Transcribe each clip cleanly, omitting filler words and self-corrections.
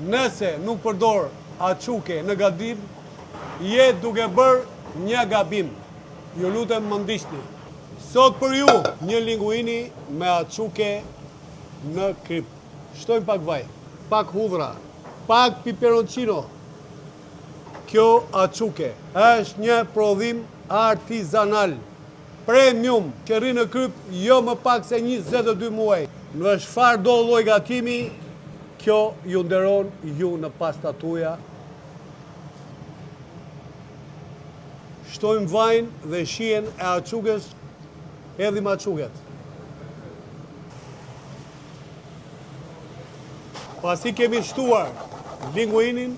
Nëse nuk përdor aquke në gatim, je duke bërë një gabim. Ju lutem më ndiqni. Sot për ju, një linguini me aquke në krip. Shtojmë pak vaj, pak hudhra, pak peperoncino. Kjo aquke është një prodhim artizanal, premium, që rri në kryp jo më pak se 22 muaj. Në çfarë do lloj gatimi, kjo ju nderon ju në pastat tuaja. Shtojmë vajin dhe shijen e aqukes, hedhim aquket. Pasi kemi shtuar linguinin,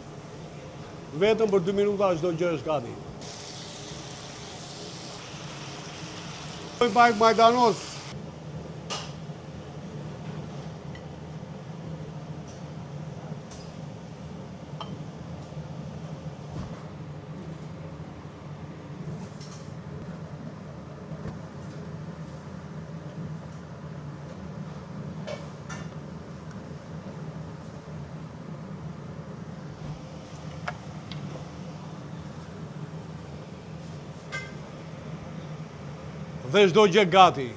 vetëm për 2 minuta çdo gjë është gati. Shtojmë pak majdanos. Dhe çdo gjë gati.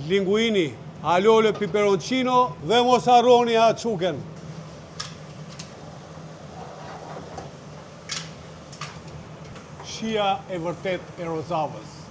Linguini, alole, peperoncino dhe mos harroni aquken. Shija e vërtet e Rozavës.